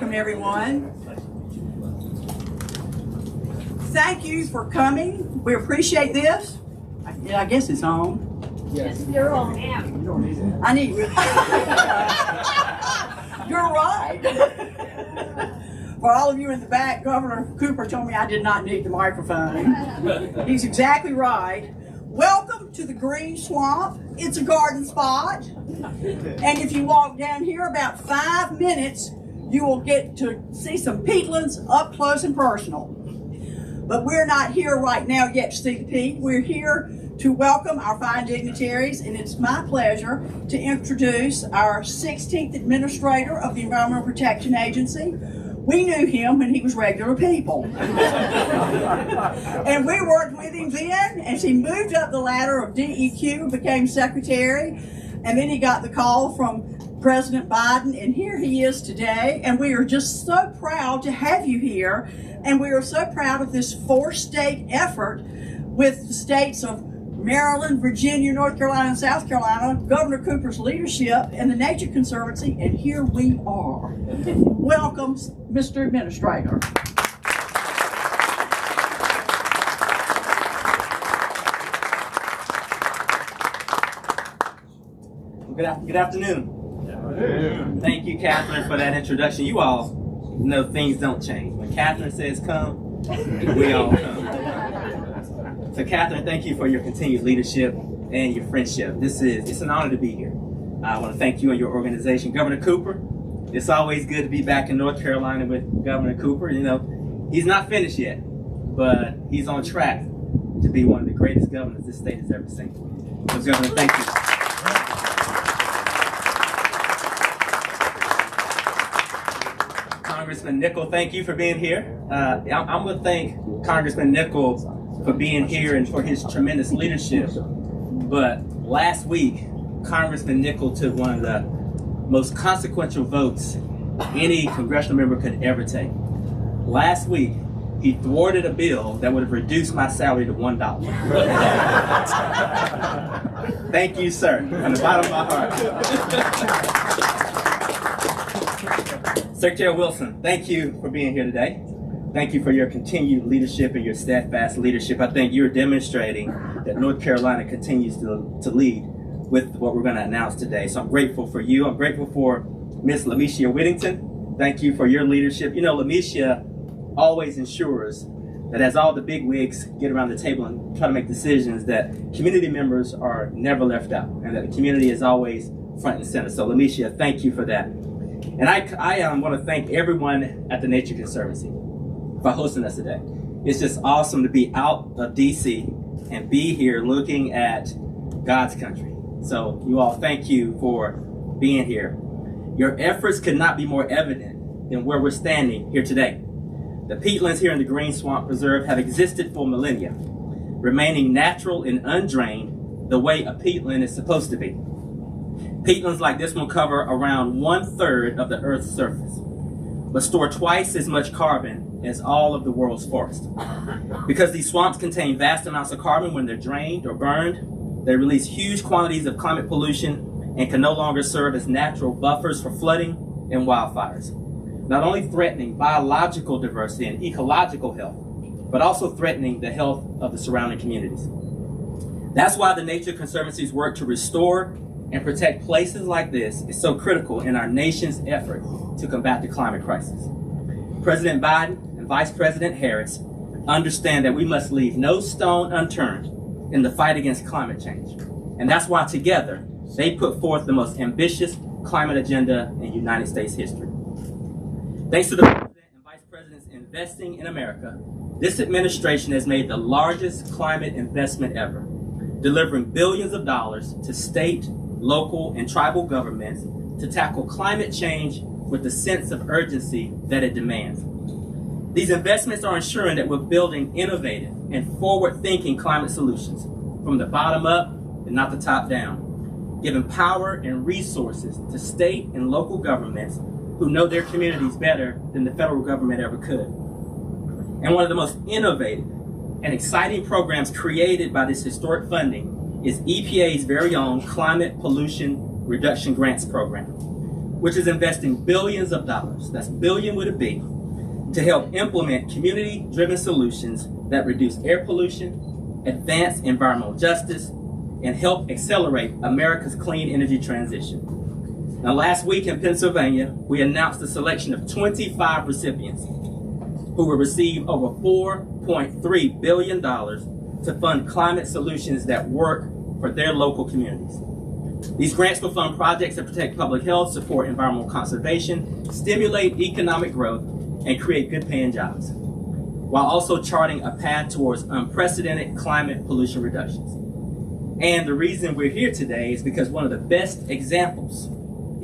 welcome everyone. Thank you for coming. We appreciate this. I guess it's on. Yes, you're on. I need. You're right. For all of you in the back, Governor Cooper told me I did not need the microphone. He's exactly right. Welcome to the Green Swamp. It's a garden spot. And if you walk down here about 5 minutes, you will get to see some peatlands up close and personal. But we're not here right now yet to see the peat. We're here to welcome our fine dignitaries, and it's my pleasure to introduce our 16th Administrator of the Environmental Protection Agency. We knew him when he was regular people. And we worked with him then as he moved up the ladder of DEQ, became secretary, and then he got the call from President Biden, and here he is today. And we are just so proud to have you here, and we are so proud of this 4-state effort with the states of Maryland, Virginia, North Carolina, and South Carolina, Governor Cooper's leadership, and the Nature Conservancy, and here we are. Welcome, Mr. Administrator. Good afternoon. Thank you, Catherine, for that introduction. You all know things don't change. When Catherine says come, we all come. So Catherine, thank you for your continued leadership and your friendship. It's an honor to be here. I want to thank you and your organization. Governor Cooper, it's always good to be back in North Carolina with Governor Cooper. You know, he's not finished yet, but he's on track to be one of the greatest governors this state has ever seen. So Governor, thank you. Congressman Nickel, thank you for being here. I'm going to thank Congressman Nickel for being here and for his tremendous leadership. But last week, Congressman Nickel took one of the most consequential votes any congressional member could ever take. Last week, he thwarted a bill that would have reduced my salary to $1. Thank you, sir, from the bottom of my heart. Secretary Wilson, thank you for being here today. Thank you for your continued leadership and your steadfast leadership. I think you're demonstrating that North Carolina continues to lead with what we're going to announce today. So I'm grateful for you. I'm grateful for Ms. Lamicia Whittington. Thank you for your leadership. You know, Lamicia always ensures that as all the big wigs get around the table and try to make decisions, that community members are never left out and that the community is always front and center. So Lamicia, thank you for that. And I want to thank everyone at the Nature Conservancy for hosting us today. It's just awesome to be out of DC and be here looking at God's country. So you all, thank you for being here. Your efforts could not be more evident than where we're standing here today. The peatlands here in the Green Swamp Preserve have existed for millennia, remaining natural and undrained the way a peatland is supposed to be. Peatlands like this one cover around 1/3 of the Earth's surface, but store twice as much carbon as all of the world's forests. Because these swamps contain vast amounts of carbon when they're drained or burned, they release huge quantities of climate pollution and can no longer serve as natural buffers for flooding and wildfires, not only threatening biological diversity and ecological health, but also threatening the health of the surrounding communities. That's why the Nature Conservancy's work to restore and protect places like this is so critical in our nation's effort to combat the climate crisis. President Biden and Vice President Harris understand that we must leave no stone unturned in the fight against climate change. And that's why together they put forth the most ambitious climate agenda in United States history. Thanks to the President and Vice President's investing in America, this administration has made the largest climate investment ever, delivering billions of dollars to state, local, and tribal governments to tackle climate change with the sense of urgency that it demands. These investments are ensuring that we're building innovative and forward-thinking climate solutions from the bottom up and not the top down, giving power and resources to state and local governments who know their communities better than the federal government ever could. And one of the most innovative and exciting programs created by this historic funding is EPA's very own Climate Pollution Reduction Grants Program. which is investing billions of dollars, that's billion with a B, to help implement community-driven solutions that reduce air pollution, advance environmental justice, and help accelerate America's clean energy transition. Now, last week in Pennsylvania, we announced the selection of 25 recipients who will receive over $4.3 billion to fund climate solutions that work for their local communities. These grants will fund projects that protect public health, support environmental conservation, stimulate economic growth, and create good-paying jobs, while also charting a path towards unprecedented climate pollution reductions. And the reason we're here today is because one of the best examples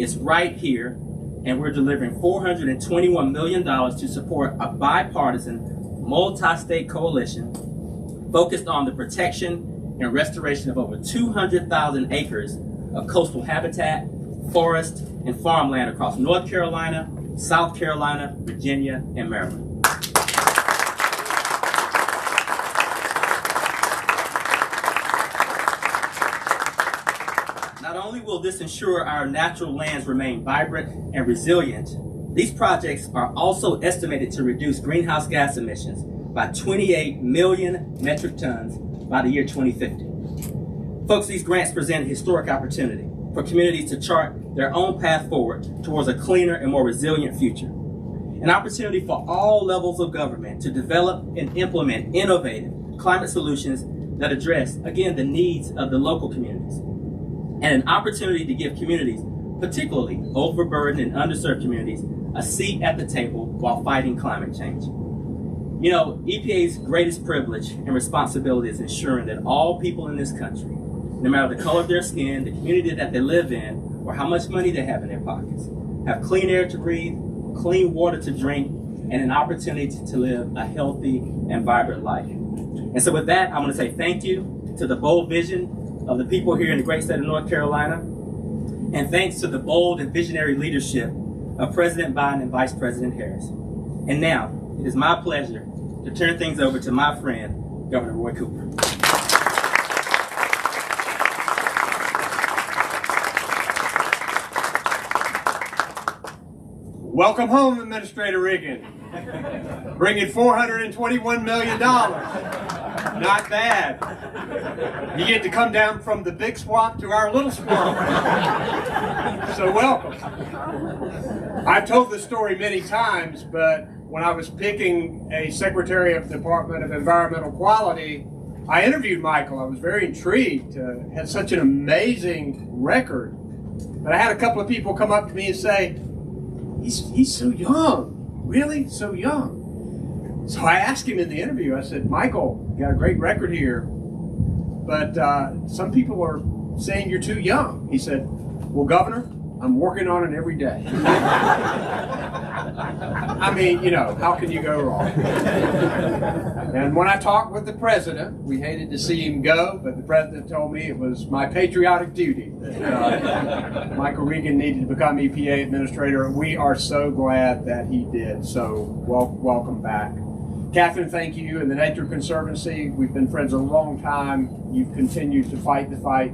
is right here, and we're delivering $421 million to support a bipartisan multi-state coalition focused on the protection and restoration of over 200,000 acres of coastal habitat, forest, and farmland across North Carolina, South Carolina, Virginia, and Maryland. Not only will this ensure our natural lands remain vibrant and resilient, these projects are also estimated to reduce greenhouse gas emissions by 28 million metric tons by the year 2050. Folks, these grants present a historic opportunity for communities to chart their own path forward towards a cleaner and more resilient future. An opportunity for all levels of government to develop and implement innovative climate solutions that address, again, the needs of the local communities. And an opportunity to give communities, particularly overburdened and underserved communities, a seat at the table while fighting climate change. You know, EPA's greatest privilege and responsibility is ensuring that all people in this country, no matter the color of their skin, the community that they live in, or how much money they have in their pockets, have clean air to breathe, clean water to drink, and an opportunity to live a healthy and vibrant life. And so with that, I want to say thank you to the bold vision of the people here in the great state of North Carolina, and thanks to the bold and visionary leadership of President Biden and Vice President Harris. And now, it is my pleasure to turn things over to my friend, Governor Roy Cooper. Welcome home, Administrator Regen. Bringing $421 million. Not bad. You get to come down from the big swamp to our little swamp. So welcome. I've told this story many times, but when I was picking a Secretary of the Department of Environmental Quality, I interviewed Michael. I was very intrigued. Had such an amazing record. But I had a couple of people come up to me and say, he's so young. Really? So young. So I asked him in the interview, I said, Michael, you got a great record here, but some people are saying you're too young. He said, well, Governor, I'm working on it every day. I mean, you know, how can you go wrong? And when I talked with the president, we hated to see him go, but the president told me it was my patriotic duty that Michael Regen needed to become EPA administrator. We are so glad that he did. So welcome back. Catherine, thank you, and the Nature Conservancy. We've been friends a long time. You've continued to fight the fight.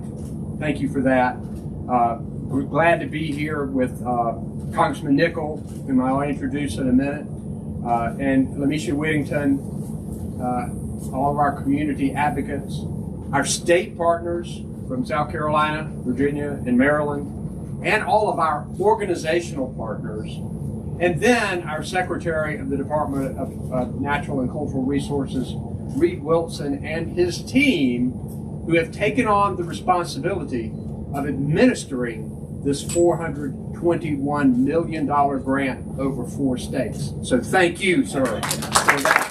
Thank you for that. We're glad to be here with Congressman Nickel, whom I'll introduce in a minute, and Lamisha Whittington, all of our community advocates, our state partners from South Carolina, Virginia, and Maryland, and all of our organizational partners, and then our Secretary of the Department of Natural and Cultural Resources, Reed Wilson, and his team, who have taken on the responsibility of administering this $421 million grant over 4 states. So thank you, sir, for that.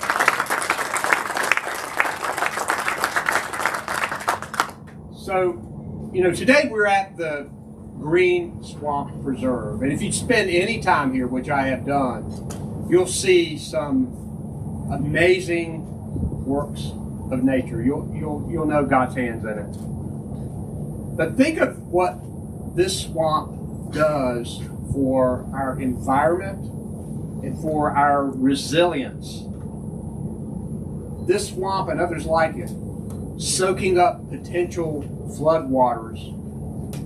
So, you know, today we're at the Green Swamp Preserve. And if you spend any time here, which I have done, you'll see some amazing works of nature. You'll know God's hands in it. But think of what this swamp does for our environment and for our resilience. This swamp and others like it, soaking up potential floodwaters,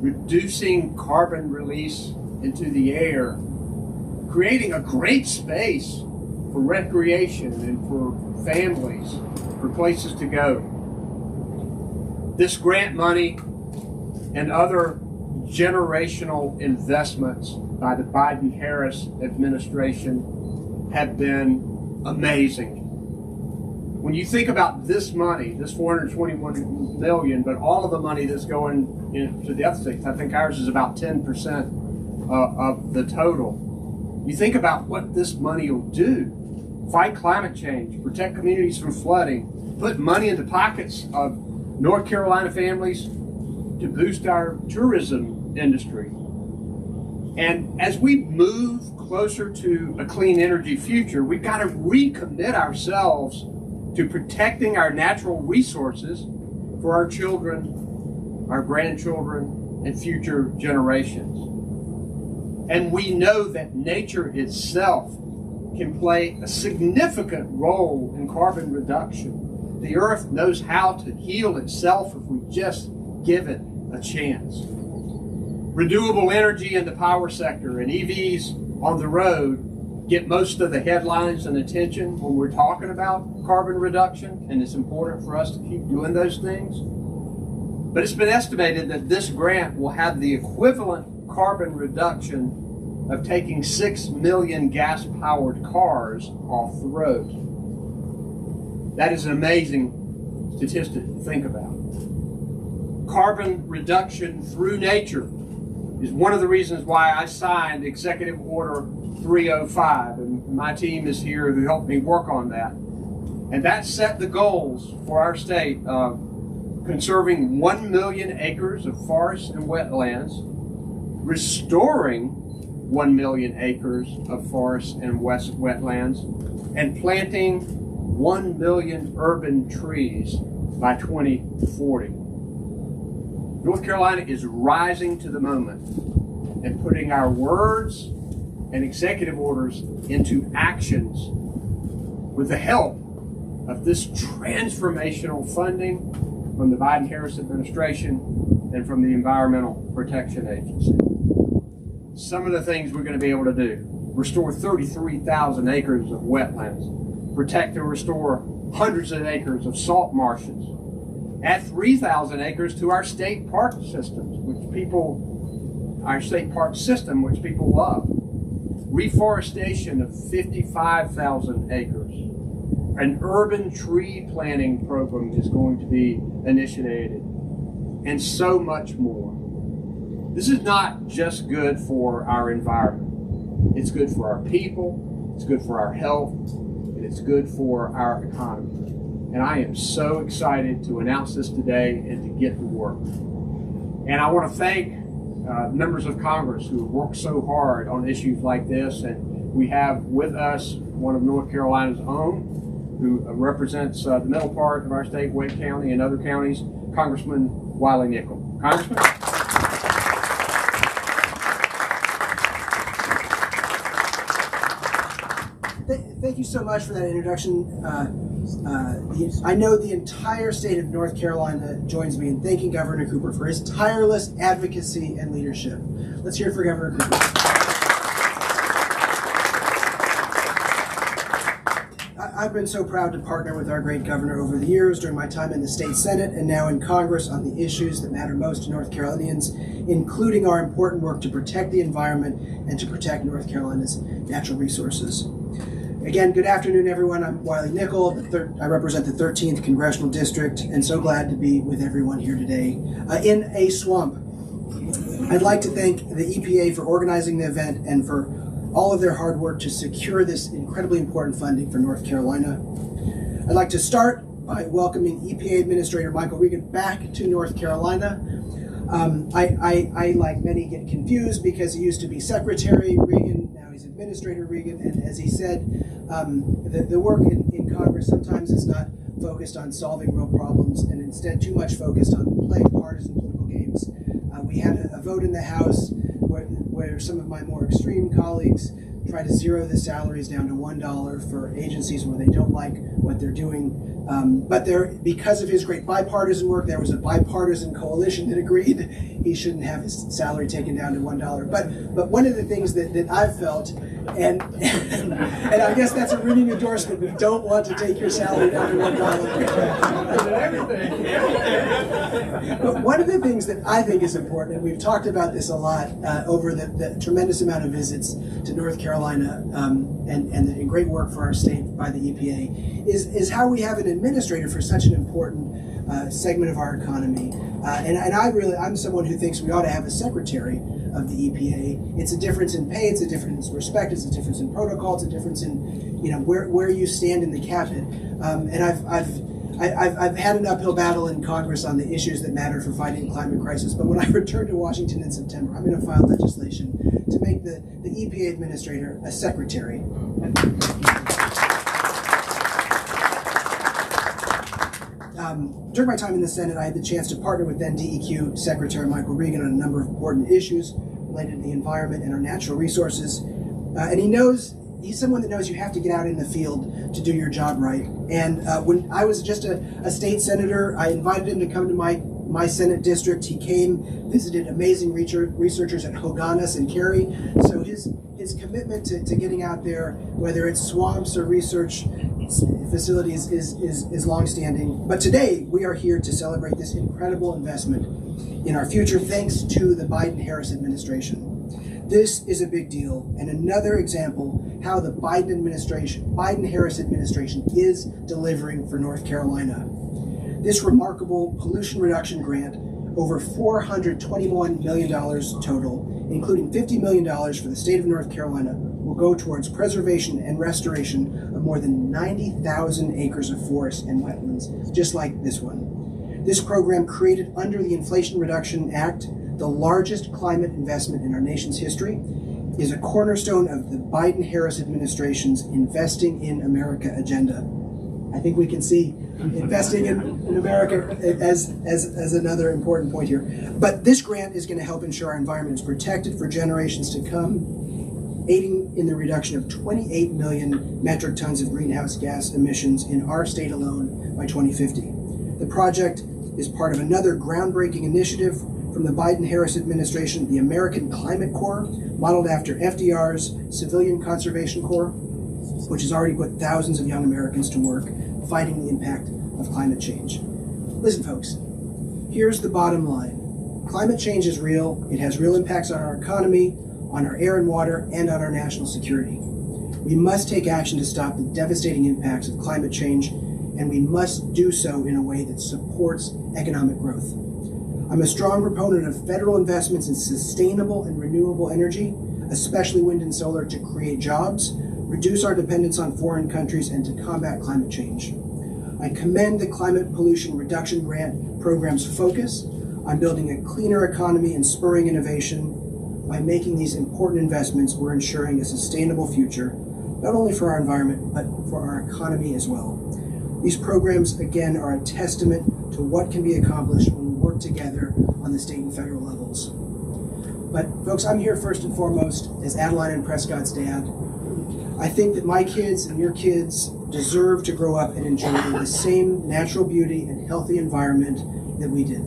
reducing carbon release into the air, creating a great space for recreation and for families, for places to go. This grant money and other generational investments by the Biden-Harris administration have been amazing. When you think about this money, this $421 million, but all of the money that's going into the other states, I think ours is about 10% of the total. You think about what this money will do: fight climate change, protect communities from flooding, put money in the pockets of North Carolina families to boost our tourism industry. And as we move closer to a clean energy future, we've got to recommit ourselves to protecting our natural resources for our children, our grandchildren, and future generations. And we know that nature itself can play a significant role in carbon reduction. The earth knows how to heal itself if we just give it a chance. Renewable energy in the power sector and EVs on the road get most of the headlines and attention when we're talking about carbon reduction, and it's important for us to keep doing those things. But it's been estimated that this grant will have the equivalent carbon reduction of taking 6 million gas-powered cars off the road. That is an amazing statistic to think about. Carbon reduction through nature is one of the reasons why I signed Executive Order 305, and my team is here to help me work on that. And that set the goals for our state of conserving 1 million acres of forests and wetlands, restoring 1 million acres of forests and wetlands, and planting 1 million urban trees by 2040. North Carolina is rising to the moment and putting our words and executive orders into actions with the help of this transformational funding from the Biden-Harris administration and from the Environmental Protection Agency. Some of the things we're going to be able to do: restore 33,000 acres of wetlands, protect and restore hundreds of acres of salt marshes, add 3,000 acres to our state park systems, which people love. Reforestation of 55,000 acres. An urban tree planting program is going to be initiated, and so much more. This is not just good for our environment. It's good for our people, it's good for our health, and it's good for our economy. And I am so excited to announce this today and to get to work. And I want to thank members of Congress who have worked so hard on issues like this. And we have with us one of North Carolina's own, who represents the middle part of our state, Wake County and other counties, Congressman Wiley Nickel. Congressman? Thank you so much for that introduction. I know the entire state of North Carolina joins me in thanking Governor Cooper for his tireless advocacy and leadership. Let's hear it for Governor Cooper. I've been so proud to partner with our great governor over the years during my time in the state Senate and now in Congress on the issues that matter most to North Carolinians, including our important work to protect the environment and to protect North Carolina's natural resources. Again, good afternoon, everyone. I'm Wiley Nickel. I represent the 13th Congressional District, and so glad to be with everyone here today in a swamp. I'd like to thank the EPA for organizing the event and for all of their hard work to secure this incredibly important funding for North Carolina. I'd like to start by welcoming EPA Administrator Michael Regen back to North Carolina. I, like many, get confused because he used to be Secretary Regen, now he's Administrator Regen, and as he said, the work in Congress sometimes is not focused on solving real problems and instead too much focused on playing partisan political games. We had a vote in the House where some of my more extreme colleagues try to zero the salaries down to $1 for agencies where they don't like what they're doing. But because of his great bipartisan work, there was a bipartisan coalition that agreed he shouldn't have his salary taken down to $1. But one of the things that I've felt, and I guess that's a ringing endorsement, we don't want to take your salary down to $1. But one of the things that I think is important, and we've talked about this a lot over the tremendous amount of visits to North Carolina and the great work for our state by the EPA, is how we have an administrator for such an important segment of our economy. And I'm someone who thinks we ought to have a secretary of the EPA. It's a difference in pay, it's a difference in respect, it's a difference in protocol, it's a difference in where you stand in the cabinet. And I've had an uphill battle in Congress on the issues that matter for fighting the climate crisis. But when I return to Washington in September, I'm going to file legislation to make the EPA administrator a secretary. During my time in the Senate, I had the chance to partner with then DEQ Secretary Michael Regen on a number of important issues related to the environment and our natural resources. And he's someone that knows you have to get out in the field to do your job right. And when I was just a state senator, I invited him to come to my Senate district. He came, visited amazing researchers at Hogganis and Cary. So his commitment to getting out there, whether it's swamps or research facilities, is longstanding. But today we are here to celebrate this incredible investment in our future, thanks to the Biden-Harris administration. This is a big deal, and another example how the Biden-Harris administration is delivering for North Carolina. This remarkable pollution reduction grant, over $421 million total, including $50 million for the state of North Carolina, will go towards preservation and restoration of more than 90,000 acres of forest and wetlands, just like this one. This program, created under the Inflation Reduction Act, the largest climate investment in our nation's history, is a cornerstone of the Biden-Harris administration's Investing in America agenda. I think we can see investing in America as another important point here. But this grant is going to help ensure our environment is protected for generations to come, aiding in the reduction of 28 million metric tons of greenhouse gas emissions in our state alone by 2050. The project is part of another groundbreaking initiative from the Biden-Harris administration, the American Climate Corps, modeled after FDR's Civilian Conservation Corps, which has already put thousands of young Americans to work fighting the impact of climate change. Listen, folks, here's the bottom line. Climate change is real. It has real impacts on our economy, on our air and water, and on our national security. We must take action to stop the devastating impacts of climate change, and we must do so in a way that supports economic growth. I'm a strong proponent of federal investments in sustainable and renewable energy, especially wind and solar, to create jobs, reduce our dependence on foreign countries, and to combat climate change. I commend the Climate Pollution Reduction Grant program's focus on building a cleaner economy and spurring innovation. By making these important investments, we're ensuring a sustainable future, not only for our environment, but for our economy as well. These programs, again, are a testament to what can be accomplished when we work together on the state and federal levels. But folks, I'm here first and foremost as Adeline and Prescott's dad. I think that my kids and your kids deserve to grow up and enjoy the same natural beauty and healthy environment that we did.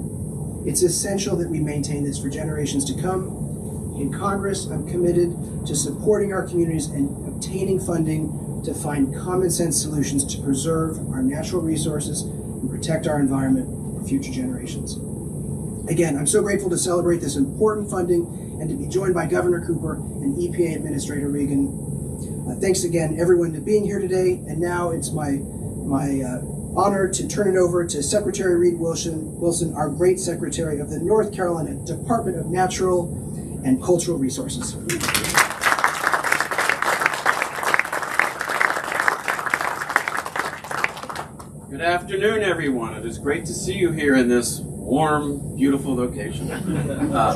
It's essential that we maintain this for generations to come. In Congress, I'm committed to supporting our communities and obtaining funding to find common sense solutions to preserve our natural resources and protect our environment for future generations. Again, I'm so grateful to celebrate this important funding and to be joined by Governor Cooper and EPA Administrator Regen. Thanks again, everyone, to being here today. And now it's my honor to turn it over to Secretary Reed Wilson, our great Secretary of the North Carolina Department of Natural and Cultural Resources. Good afternoon, everyone. It is great to see you here in this warm, beautiful location.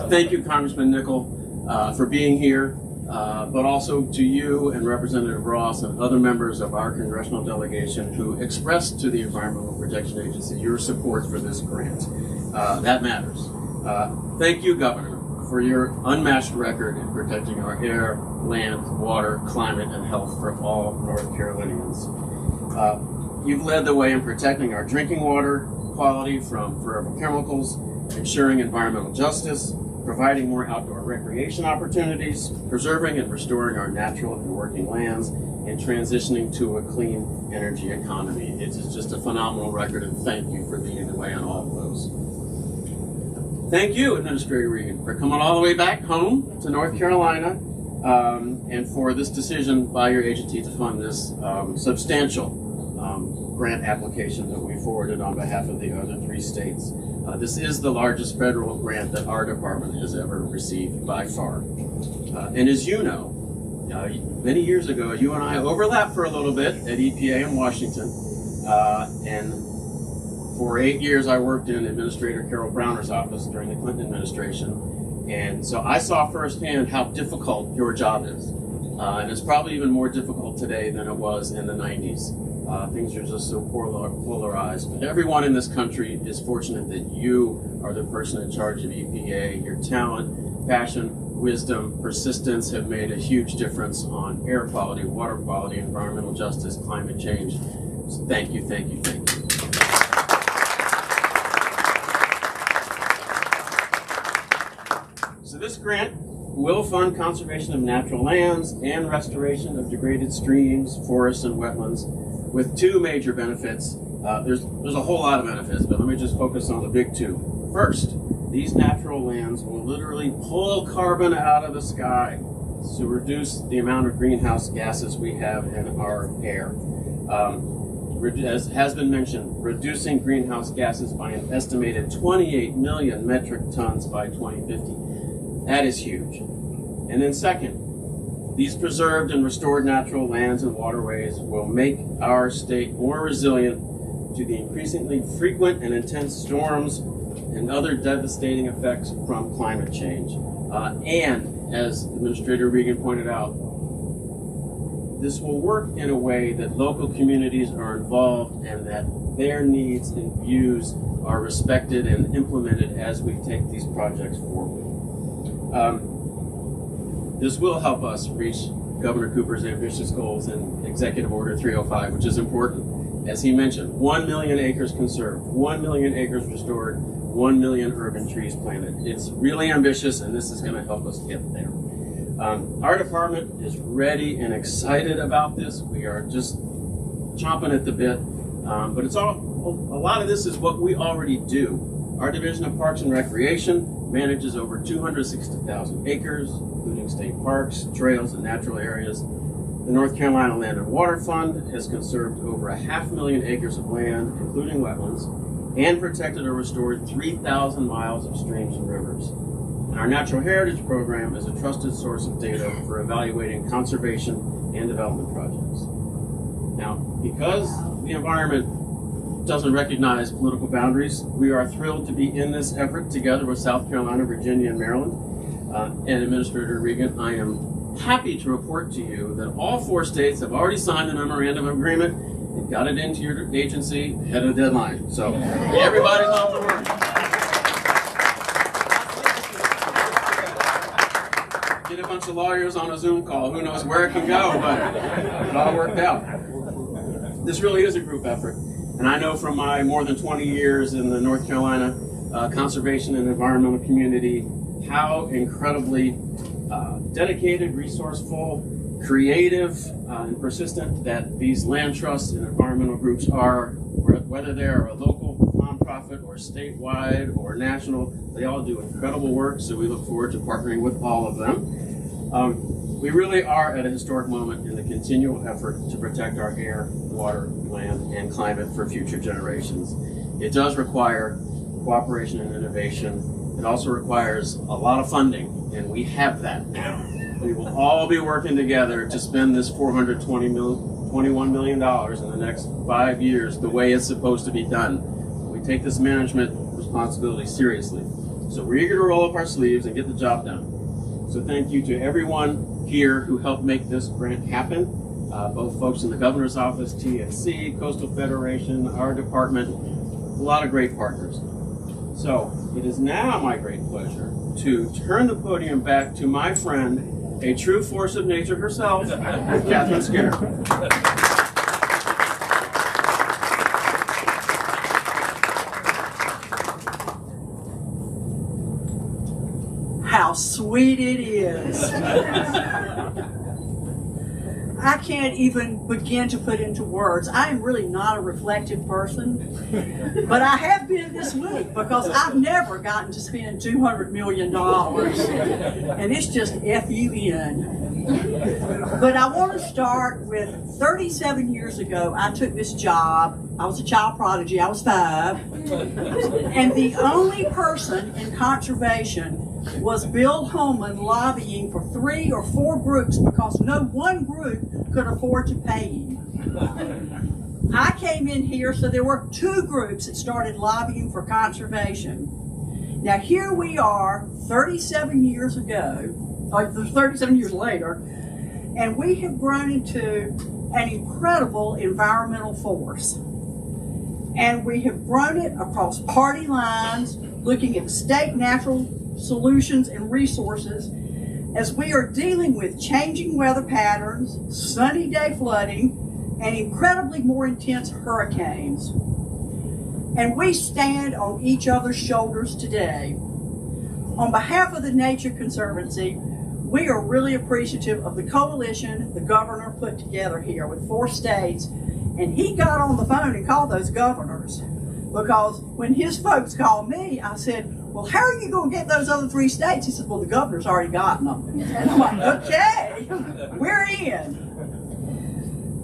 Thank you, Congressman Nickel, for being here, but also to you and Representative Ross and other members of our congressional delegation who expressed to the Environmental Protection Agency your support for this grant. That matters. Thank you, Governor, for your unmatched record in protecting our air, land, water, climate, and health for all North Carolinians. You've led the way in protecting our drinking water quality from forever chemicals, ensuring environmental justice, providing more outdoor recreation opportunities, preserving and restoring our natural and working lands, and transitioning to a clean energy economy. It is just a phenomenal record, and thank you for leading the way on all of those. Thank you, Administrator Regen, for coming all the way back home to North Carolina, and for this decision by your agency to fund this substantial grant application that we forwarded on behalf of the other 3 states. This is the largest federal grant that our department has ever received by far. And as you know, many years ago, you and I overlapped for a little bit at EPA in Washington. And for 8 years, I worked in Administrator Carol Browner's office during the Clinton administration. And so I saw firsthand how difficult your job is. And it's probably even more difficult today than it was in the 90s. Things are just so polarized. But everyone in this country is fortunate that you are the person in charge of EPA. Your talent, passion, wisdom, persistence have made a huge difference on air quality, water quality, environmental justice, climate change. So thank you, thank you, thank you. So this grant will fund conservation of natural lands and restoration of degraded streams, forests, and wetlands, with 2 major benefits. There's a whole lot of benefits, but let me just focus on the big 2. First, these natural lands will literally pull carbon out of the sky to reduce the amount of greenhouse gases we have in our air. As has been mentioned, reducing greenhouse gases by an estimated 28 million metric tons by 2050. That is huge. And then second, these preserved and restored natural lands and waterways will make our state more resilient to the increasingly frequent and intense storms and other devastating effects from climate change. And as Administrator Regen pointed out, this will work in a way that local communities are involved and that their needs and views are respected and implemented as we take these projects forward. This will help us reach Governor Cooper's ambitious goals in Executive Order 305, which is important. As he mentioned, 1 million acres conserved, 1 million acres restored, 1 million urban trees planted. It's really ambitious, and this is going to help us get there. Our department is ready and excited about this. We are just chomping at the bit, but a lot of this is what we already do. Our Division of Parks and Recreation manages over 260,000 acres, including state parks, trails, and natural areas. The North Carolina Land and Water Fund has conserved over 500,000 acres of land, including wetlands, and protected or restored 3,000 miles of streams and rivers. And our Natural Heritage Program is a trusted source of data for evaluating conservation and development projects. Now, because the environment doesn't recognize political boundaries, we are thrilled to be in this effort together with South Carolina, Virginia, and Maryland. And Administrator Regen, I am happy to report to you that all 4 states have already signed the memorandum of agreement and got it into your agency ahead of the deadline. So everybody's on board. Get a bunch of lawyers on a Zoom call. Who knows where it can go, but it all worked out. This really is a group effort. And I know from my more than 20 years in the North Carolina conservation and environmental community how incredibly dedicated, resourceful, creative, and persistent that these land trusts and environmental groups are, whether they're a local nonprofit or statewide or national. They all do incredible work, so we look forward to partnering with all of them. We really are at a historic moment in the continual effort to protect our air, water, land, and climate for future generations. It does require cooperation and innovation. It also requires a lot of funding, and we have that now. We will all be working together to spend this $421 million in the next 5 years the way it's supposed to be done. We take this management responsibility seriously. So we're eager to roll up our sleeves and get the job done. So thank you to everyone here who helped make this grant happen. Both folks in the governor's office, TNC, Coastal Federation, our department, a lot of great partners. So it is now my great pleasure to turn the podium back to my friend, a true force of nature herself, Catherine Skinner. How sweet it is. I can't even begin to put into words. I am really not a reflective person, but I have been this week because I've never gotten to spend $200 million, and it's just FUN. But I want to start with 37 years ago, I took this job. I was a child prodigy, I was 5, and the only person in conservation was Bill Holman lobbying for 3 or 4 groups because no one group could afford to pay him. I came in here, so there were 2 groups that started lobbying for conservation. Now here we are 37 years ago, or 37 years later, and we have grown into an incredible environmental force. And we have grown it across party lines, looking at state natural solutions and resources as we are dealing with changing weather patterns, sunny day flooding, and incredibly more intense hurricanes. And we stand on each other's shoulders today. On behalf of the Nature Conservancy, we are really appreciative of the coalition the governor put together here with 4 states, and he got on the phone and called those governors, because when his folks called me, I said, well, how are you going to get those other 3 states? He said, well, the governor's already gotten them. And I'm like, okay, we're in.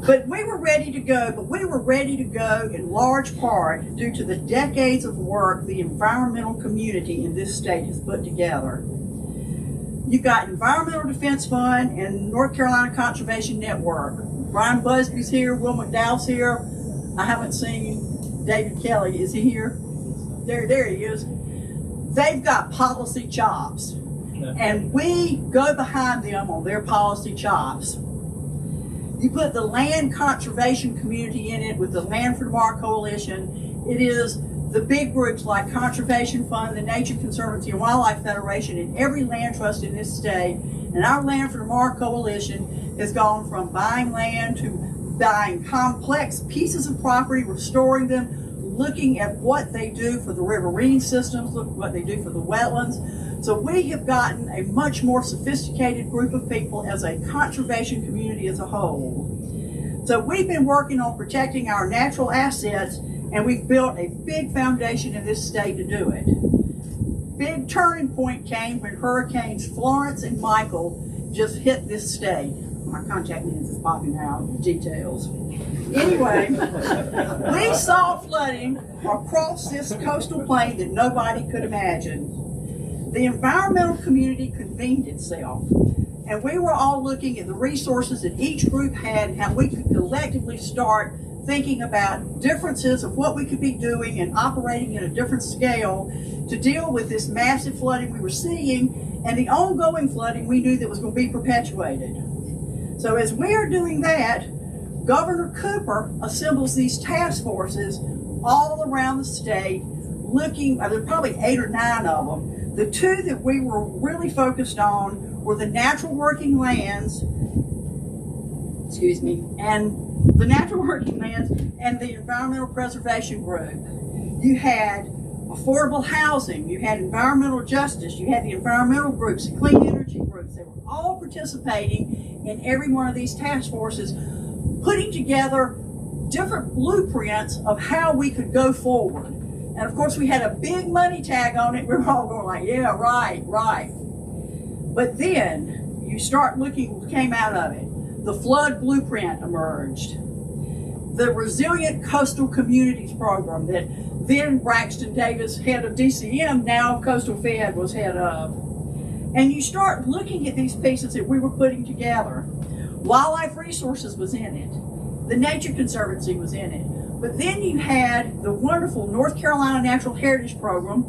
But we were ready to go, in large part due to the decades of work the environmental community in this state has put together. You've got Environmental Defense Fund and North Carolina Conservation Network. Brian Busby's here, Will McDowell's here. I haven't seen David Kelly. Is he here? There he is. They've got policy chops, and we go behind them on their policy chops. You put the land conservation community in it with the Land for Tomorrow Coalition. It is the big groups like Conservation Fund, the Nature Conservancy, and Wildlife Federation, and every land trust in this state. And our Land for Tomorrow Coalition has gone from buying land to buying complex pieces of property, restoring them, looking at what they do for the riverine systems, look at what they do for the wetlands. So we have gotten a much more sophisticated group of people as a conservation community as a whole. So we've been working on protecting our natural assets, and we've built a big foundation in this state to do it. Big turning point came when Hurricanes Florence and Michael just hit this state. My contact lens is popping out, the details. Anyway, we saw flooding across this coastal plain that nobody could imagine. The environmental community convened itself, and we were all looking at the resources that each group had and how we could collectively start thinking about differences of what we could be doing and operating at a different scale to deal with this massive flooding we were seeing and the ongoing flooding we knew that was going to be perpetuated. So as we are doing that, Governor Cooper assembles these task forces all around the state, looking, there are probably 8 or 9 of them. The 2 that we were really focused on were the natural working lands, and the environmental preservation group. You had affordable housing, you had environmental justice, you had the environmental groups, the clean energy groups. They were all participating in every one of these task forces, putting together different blueprints of how we could go forward. And of course we had a big money tag on it. We were all going like, yeah, right. But then you start looking what came out of it. The flood blueprint emerged. The Resilient Coastal Communities program that then Braxton Davis, head of DCM, now Coastal Fed, was head of. And you start looking at these pieces that we were putting together. Wildlife Resources was in it. The Nature Conservancy was in it. But then you had the wonderful North Carolina Natural Heritage Program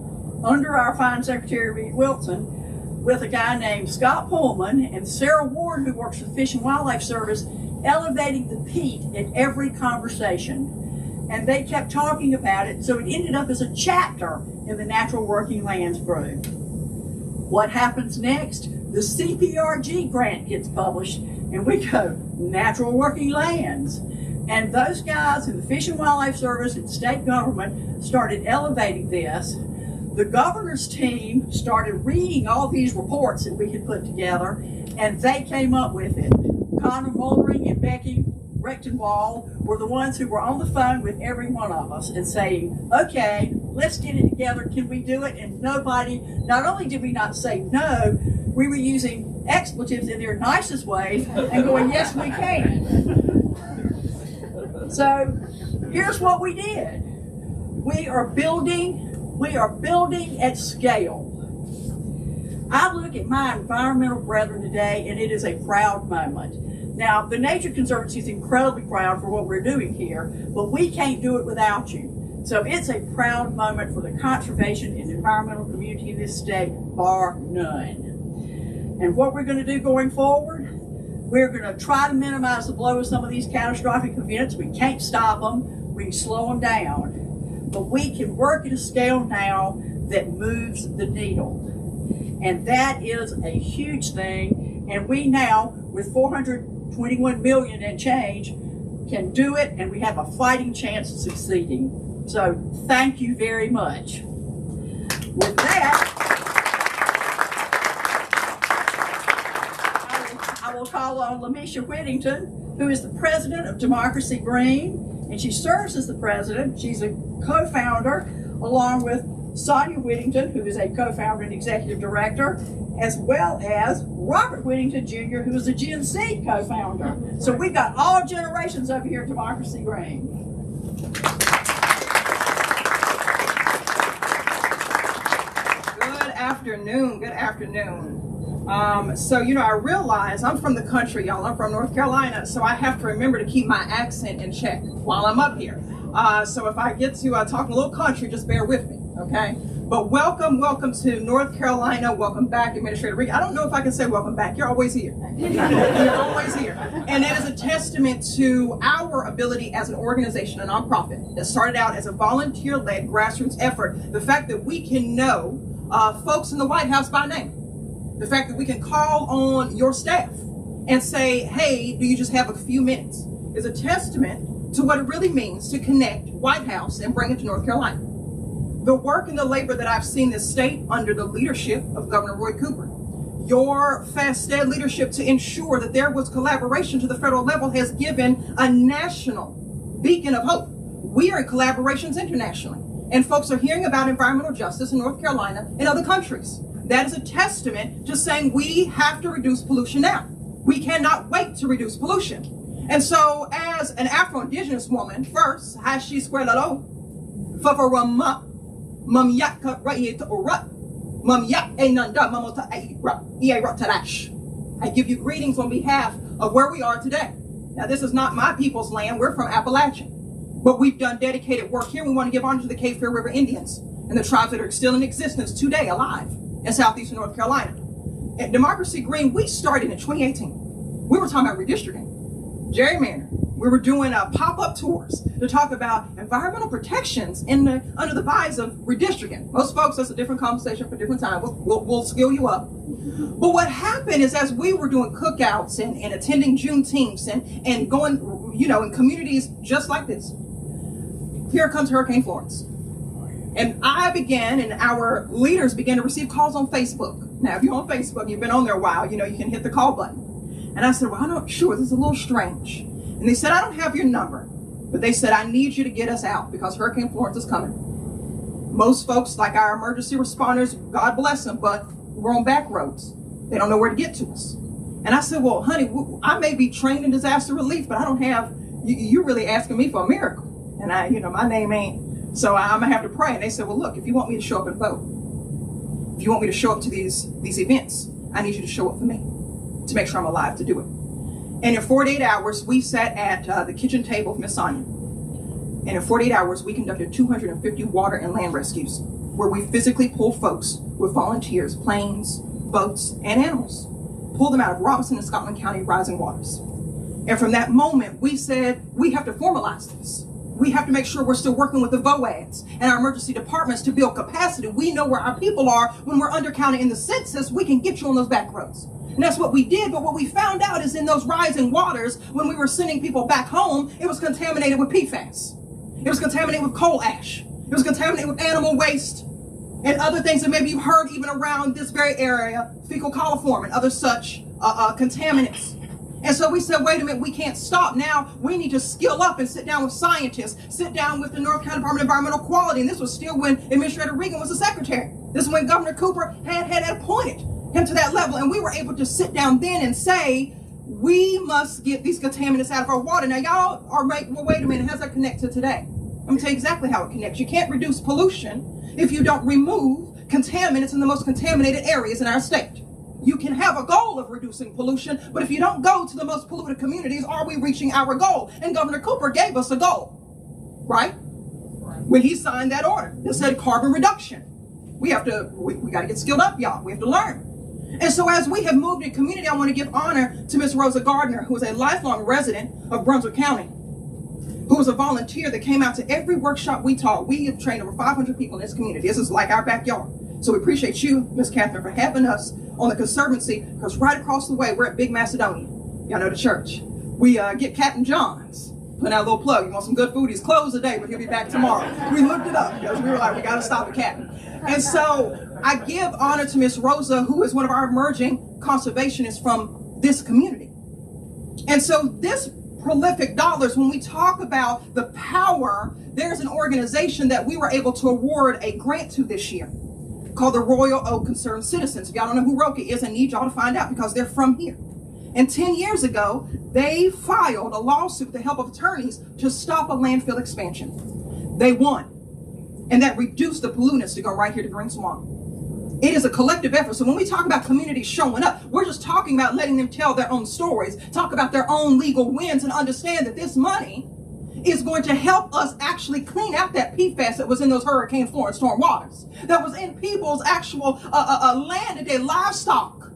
under our fine Secretary Reed Wilson with a guy named Scott Pullman and Sarah Ward, who works for the Fish and Wildlife Service, elevating the peat in every conversation. and they kept talking about it, so it ended up as a chapter in the Natural Working Lands group. What happens next? The CPRG grant gets published, and we go, Natural Working Lands. And those guys in the Fish and Wildlife Service and state government started elevating this. The governor's team started reading all these reports that we had put together, and they came up with it. Connor Mullering and Becky Rechtenwald were the ones who were on the phone with every one of us and saying, okay, let's get it together, can we do it? And nobody, not only did we not say no, we were using expletives in their nicest ways and going, yes, we can. So here's what we did. We are building at scale. I look at my environmental brethren today, and it is a proud moment. Now, the Nature Conservancy is incredibly proud for what we're doing here, but we can't do it without you. So it's a proud moment for the conservation and environmental community in this state, bar none. And what we're going to do going forward, we're going to try to minimize the blow of some of these catastrophic events. We can't stop them. We can slow them down. But we can work at a scale now that moves the needle. And that is a huge thing. And we now, with 421 million and change, can do it, and we have a fighting chance of succeeding. So thank you very much. With that, I will call on Lamisha Whittington, who is the president of Democracy Green, and she serves as the president. She's a co-founder, along with Sonia Whittington, who is a co-founder and executive director, as well as Robert Whittington Jr., who is a GNC co-founder. So we've got all generations over here at Democracy Green. Good afternoon, good afternoon. So, I realize I'm from the country, y'all. I'm from North Carolina, so I have to remember to keep my accent in check while I'm up here. So if I get to talk a little country, just bear with me, okay? But welcome to North Carolina. Welcome back, Administrator Regen. I don't know if I can say welcome back. You're always here. You're always here. And it is a testament to our ability as an organization, a nonprofit, that started out as a volunteer-led grassroots effort. The fact that we can know folks in the White House by name. The fact that we can call on your staff and say, hey, do you just have a few minutes, is a testament to what it really means to connect White House and bring it to North Carolina. The work and the labor that I've seen this state under the leadership of Governor Roy Cooper, your FASTED leadership to ensure that there was collaboration to the federal level has given a national beacon of hope. We are in collaborations internationally, and folks are hearing about environmental justice in North Carolina and other countries. That is a testament to saying we have to reduce pollution now. We cannot wait to reduce pollution. And so as an Afro-Indigenous woman, first, hashi squelalo, fafarama, mam yaka rayeta ora, mam yak enanda mamota iratarash. I give you greetings on behalf of where we are today. Now, this is not my people's land. We're from Appalachia. But we've done dedicated work here. We want to give honor to the Cape Fear River Indians and the tribes that are still in existence today, alive in southeastern North Carolina. At Democracy Green, we started in 2018. We were talking about redistricting, gerrymandering. We were doing pop-up tours to talk about environmental protections under the guise of redistricting. Most folks, that's a different conversation for a different time. We'll skill you up. But what happened is, as we were doing cookouts and attending Juneteenths and going, in communities just like this, here comes Hurricane Florence. And I began, and our leaders began to receive calls on Facebook. Now, if you're on Facebook, you've been on there a while, you can hit the call button. And I said, well, I'm not sure, this is a little strange. And they said, I don't have your number. But they said, I need you to get us out because Hurricane Florence is coming. Most folks, like our emergency responders, God bless them, but we're on back roads. They don't know where to get to us. And I said, well, honey, I may be trained in disaster relief, but I don't have, you're really asking me for a miracle. And my name ain't, so I'm gonna have to pray. And they said, well, look, if you want me to show up and vote, if you want me to show up to these events, I need you to show up for me to make sure I'm alive to do it. And in 48 hours, we sat at the kitchen table with Miss Sonia. And in 48 hours, we conducted 250 water and land rescues, where we physically pulled folks with volunteers, planes, boats, and animals, pulled them out of Robinson and Scotland County rising waters. And from that moment, we said, we have to formalize this. We have to make sure we're still working with the VOADs and our emergency departments to build capacity. We know where our people are when we're undercounted in the census. We can get you on those back roads. And that's what we did. But what we found out is in those rising waters, when we were sending people back home, it was contaminated with PFAS. It was contaminated with coal ash. It was contaminated with animal waste and other things that maybe you've heard even around this very area, fecal coliform and other such contaminants. And so we said, wait a minute, we can't stop. Now we need to skill up and sit down with scientists, sit down with the North Carolina Department of Environmental Quality. And this was still when Administrator Regen was the secretary. This is when Governor Cooper had appointed him to that level. And we were able to sit down then and say, we must get these contaminants out of our water. Now y'all are right, well, wait a minute, how does that connect to today? I'm gonna tell you exactly how it connects. You can't reduce pollution if you don't remove contaminants in the most contaminated areas in our state. You can have a goal of reducing pollution, but if you don't go to the most polluted communities, are we reaching our goal? And Governor Cooper gave us a goal, right? When he signed that order that said carbon reduction. We got to get skilled up, y'all. We have to learn. And so as we have moved in community, I want to give honor to Miss Rosa Gardner, who is a lifelong resident of Brunswick County, who was a volunteer that came out to every workshop we taught. We have trained over 500 people in this community. This is like our backyard. So we appreciate you, Miss Catherine, for having us on the Conservancy, because right across the way, we're at Big Macedonia. Y'all know the church. We get Captain John's. Put out a little plug. You want some good food? He's closed today, but he'll be back tomorrow. We looked it up because we were like, we got to stop the Captain. And so I give honor to Miss Rosa, who is one of our emerging conservationists from this community. And so this prolific dollars, when we talk about the power, there's an organization that we were able to award a grant to this year called the Royal Oak Concerned Citizens. If y'all don't know who ROCA is, I need y'all to find out because they're from here. And 10 years ago, they filed a lawsuit with the help of attorneys to stop a landfill expansion. They won. And that reduced the pollutants to go right here to Green Swamp. It is a collective effort. So when we talk about communities showing up, we're just talking about letting them tell their own stories, talk about their own legal wins, and understand that this money is going to help us actually clean out that PFAS that was in those Hurricane Florence storm waters, that was in people's actual land that their livestock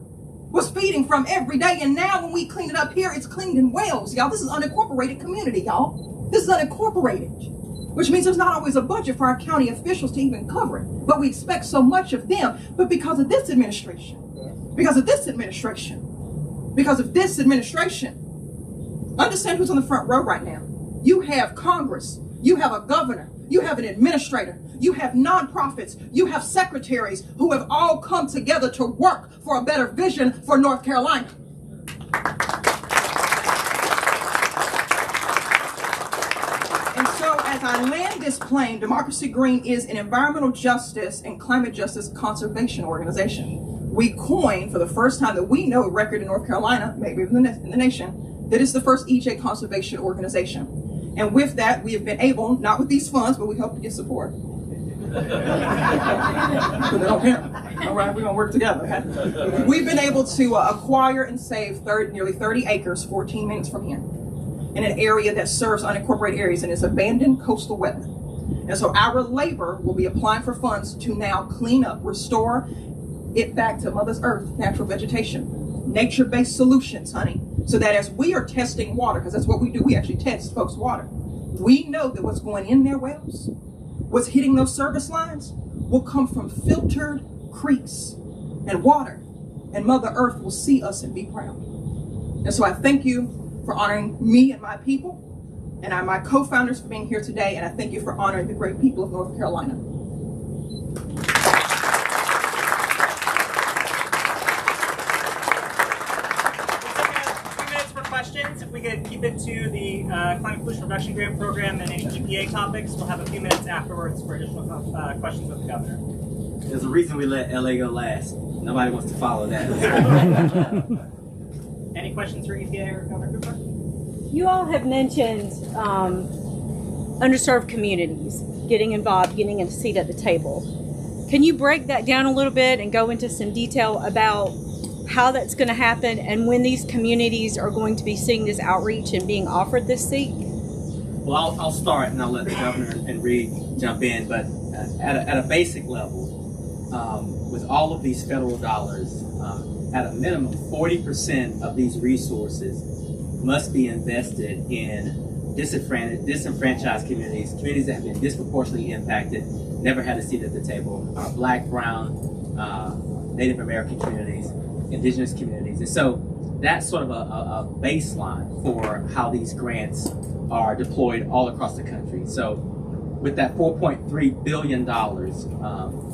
was feeding from every day. And now when we clean it up here, it's cleaned in Wales, y'all. This is unincorporated community, y'all. This is unincorporated, which means there's not always a budget for our county officials to even cover it. But we expect so much of them. But because of this administration, understand who's on the front row right now. You have Congress, you have a governor, you have an administrator, you have nonprofits, you have secretaries who have all come together to work for a better vision for North Carolina. And so as I land this plane, Democracy Green is an environmental justice and climate justice conservation organization. We coined, for the first time that we know a record in North Carolina, maybe in the nation, that it's the first EJ conservation organization. And with that, we have been able, not with these funds, but we hope to get support. But they don't count. All right, we're going to work together. Okay? We've been able to acquire and save nearly 30 acres, 14 minutes from here, in an area that serves unincorporated areas and is abandoned coastal wetland. And so our labor will be applying for funds to now clean up, restore it back to Mother Earth, natural vegetation, nature-based solutions, honey. So that as we are testing water, because that's what we do, we actually test folks' water. We know that what's going in their wells, what's hitting those service lines, will come from filtered creeks and water. And Mother Earth will see us and be proud. And so I thank you for honoring me and my people, and my co-founders for being here today, and I thank you for honoring the great people of North Carolina. If we could keep it to the Climate Pollution Reduction Grant Program and any EPA topics, we'll have a few minutes afterwards for additional questions with the governor. There's a reason we let LA go last. Nobody wants to follow that. Any questions for EPA or Governor Cooper? You all have mentioned underserved communities, getting involved, getting a seat at the table. Can you break that down a little bit and go into some detail about how that's going to happen and when these communities are going to be seeing this outreach and being offered this seat? Well, I'll start and I'll let the governor and Reed jump in, but at a basic level, with all of these federal dollars, at a minimum, 40% of these resources must be invested in disenfranchised communities, communities that have been disproportionately impacted, never had a seat at the table, our Black, Brown, Native American communities, indigenous communities. And so that's sort of a baseline for how these grants are deployed all across the country. So with that $4.3 billion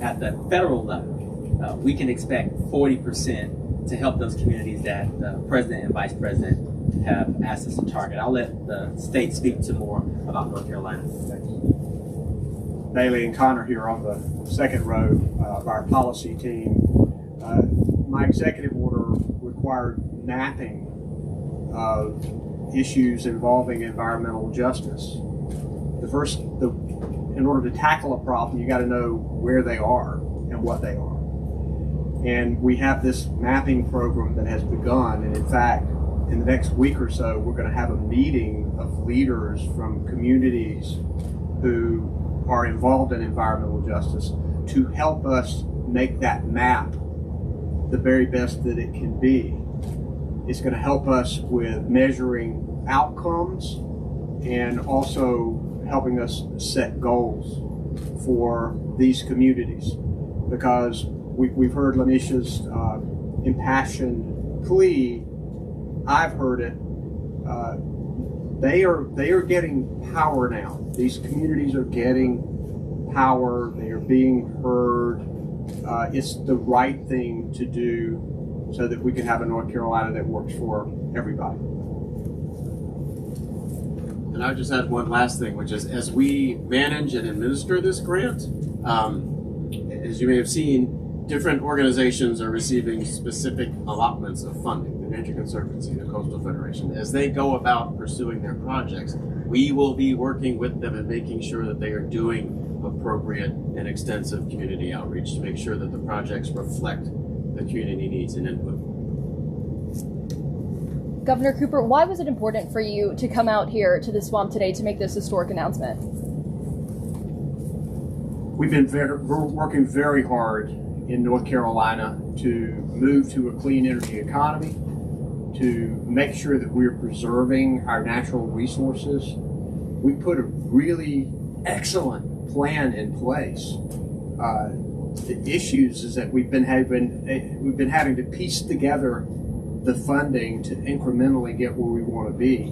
at the federal level, we can expect 40% to help those communities that the President and Vice President have asked us to target. I'll let the state speak to more about North Carolina. Bailey and Connor here on the second row of our policy team. My executive order required mapping of issues involving environmental justice. In order to tackle a problem, you got to know where they are and what they are. And we have this mapping program that has begun, and in fact, in the next week or so, we're going to have a meeting of leaders from communities who are involved in environmental justice to help us make that map the very best that it can be. It's going to help us with measuring outcomes and also helping us set goals for these communities. Because we've heard Lanisha's impassioned plea. I've heard it. They are getting power now. These communities are getting power. They are being heard. It's the right thing to do so that we can have a North Carolina that works for everybody. And I would just add one last thing, which is as we manage and administer this grant, as you may have seen, different organizations are receiving specific allotments of funding. The Nature Conservancy, the Coastal Federation. As they go about pursuing their projects, we will be working with them and making sure that they are doing appropriate and extensive community outreach to make sure that the projects reflect the community needs and input. Governor Cooper, why was it important for you to come out here to the swamp today to make this historic announcement? We've been working very hard in North Carolina to move to a clean energy economy, to make sure that we're preserving our natural resources. We put a really excellent plan in place. The issues is that we've been having to piece together the funding to incrementally get where we want to be.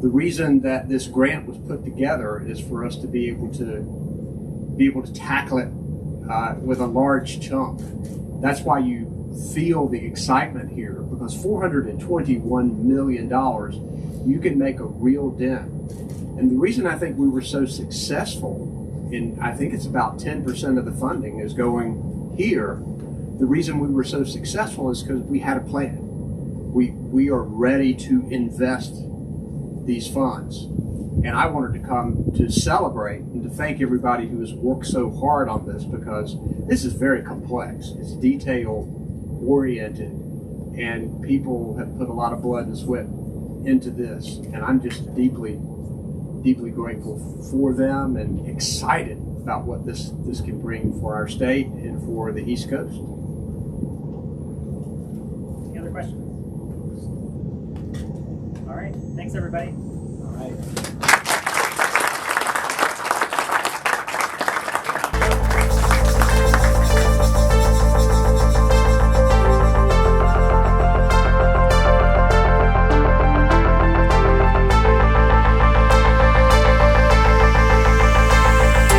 The reason that this grant was put together is for us to be able to tackle it with a large chunk. That's why you feel the excitement here, because $421 million, you can make a real dent. And the reason I think we were so successful in, I think it's about 10% of the funding is going here. The reason we were so successful is because we had a plan. We are ready to invest these funds. And I wanted to come to celebrate and to thank everybody who has worked so hard on this, because this is very complex. It's detail-oriented, and people have put a lot of blood and sweat into this. And I'm just deeply, deeply grateful for them and excited about what this can bring for our state and for the East Coast. Any other questions? All right. Thanks, everybody. All right.